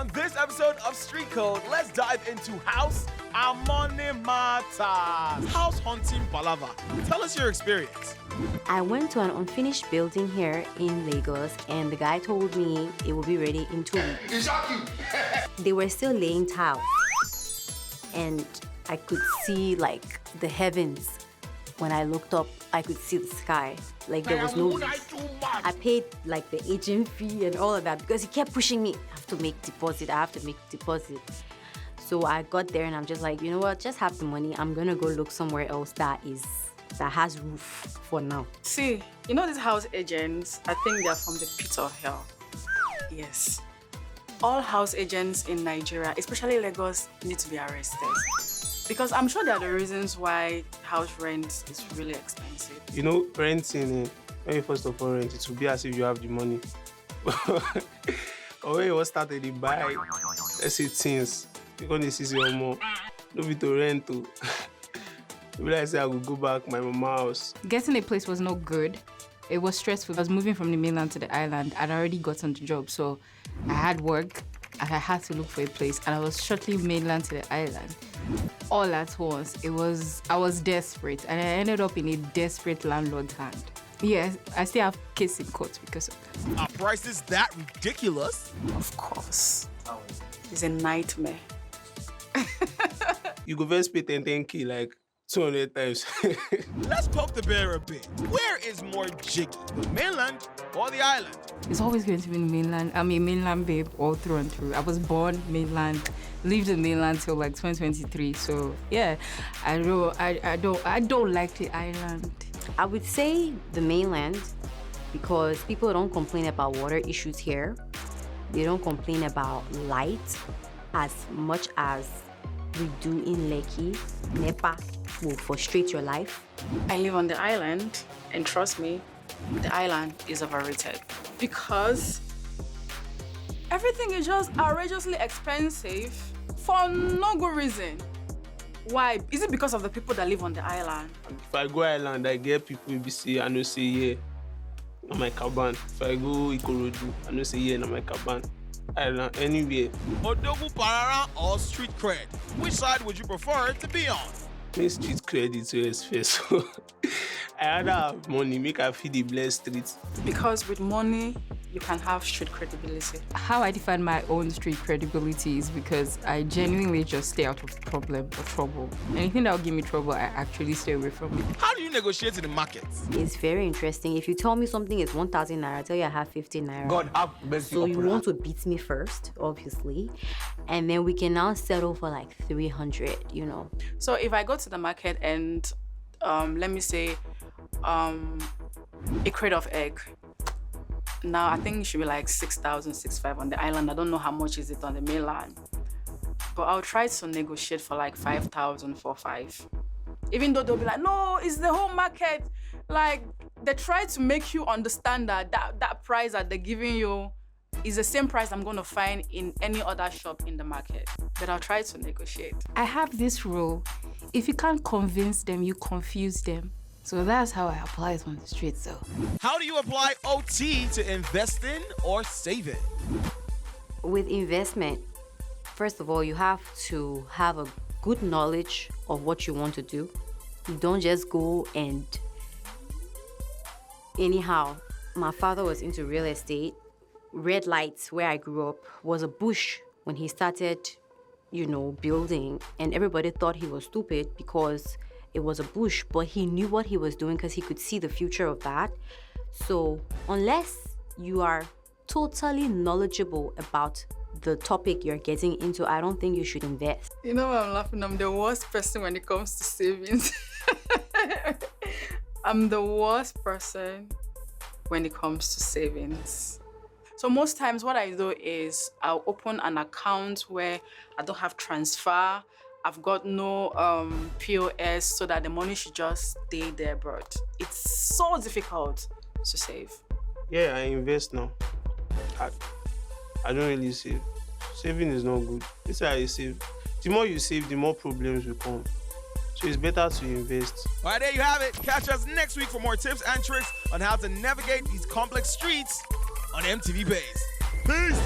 On this episode of Street Code, let's dive into House Amone Matters. House hunting palava. Tell us your experience. I went to an unfinished building here in Lagos and the guy told me it will be ready in 2 weeks. They were still laying tile and I could see like the heavens. When I looked up, I could see the sky. Like there was no roof. I paid like the agent fee and all of that because he kept pushing me. I have to make deposit. So I got there and I'm just like, you know what? Just have the money. I'm gonna go look somewhere else that has roof for now. See, you know these house agents, I think they're from the pit of hell. Yes. All house agents in Nigeria, especially Lagos, need to be arrested. Because I'm sure there are the reasons why house rent is really expensive. You know, renting, when you first of all rent, it will be as if you have the money. Or when you started to buy, let's say things, you're going to see your mom. No be to rent to. Maybe I say I will go back my mama's house. Getting a place was not good. It was stressful. I was moving from the mainland to the island. I'd already gotten the job, so I had work and I had to look for a place. And I was shuttling mainland to the island. All at once, I was desperate, and I ended up in a desperate landlord's hand. Yes, I still have case in court because of that. Are prices that ridiculous? Of course. It's a nightmare. You go first pay 10K like 200 times. Let's poke the bear a bit. Where is more jiggy, the mainland or the island? It's always going to be the mainland. I'm a mainland babe all through and through. I was born mainland, lived in mainland till like 2023. So yeah, I don't like the island. I would say the mainland because people don't complain about water issues here. They don't complain about light as much as we do in Lekki. NEPA will frustrate your life. I live on the island, and trust me, the island is overrated because everything is just outrageously expensive for no good reason. Why? Is it because of the people that live on the island? If I go island, I get people who say, I know say, yeah, on my cabin. If I go Ikorodu, I know say, yeah, on my cabin. Island, anywhere. Odogu Parara or street cred? Which side would you prefer to be on? My street credit is first. So I rather have money, make I feel the blessed streets. Because with money, you can have street credibility. How I define my own street credibility is because I genuinely just stay out of problem or trouble. Anything that will give me trouble, I actually stay away from it. How do you negotiate in the market? It's very interesting. If you tell me something is 1,000 naira, I tell you I have 15 naira. God have mercy. So you want to beat me first, obviously, and then we can now settle for like 300, you know. So if I go to the market and let me say a crate of egg. Now I think it should be like 6,000, 6,500 on the island. I don't know how much is it on the mainland. But I'll try to negotiate for like 5,000 for 5. Even though they'll be like, no, it's the whole market. Like they try to make you understand that price that they're giving you is the same price I'm going to find in any other shop in the market. But I'll try to negotiate. I have this rule. If you can't convince them, you confuse them. So that's how I apply it on the streets, though. How do you apply OT to investing or saving? With investment, first of all, you have to have a good knowledge of what you want to do. You don't just go and anyhow. My father was into real estate. Red Lights, where I grew up, was a bush when he started, building. And everybody thought he was stupid because it was a bush, but he knew what he was doing because he could see the future of that. So unless you are totally knowledgeable about the topic you're getting into, I don't think you should invest. You know what I'm laughing? I'm the worst person when it comes to savings. I'm the worst person when it comes to savings. So most times what I do is I'll open an account where I don't have transfer. I've got no POS so that the money should just stay there, but it's so difficult to save. Yeah, I invest now. I don't really save. Saving is not good. This is how you save. The more you save, the more problems will come. So it's better to invest. All right, there you have it. Catch us next week for more tips and tricks on how to navigate these complex streets on MTV Base. Peace!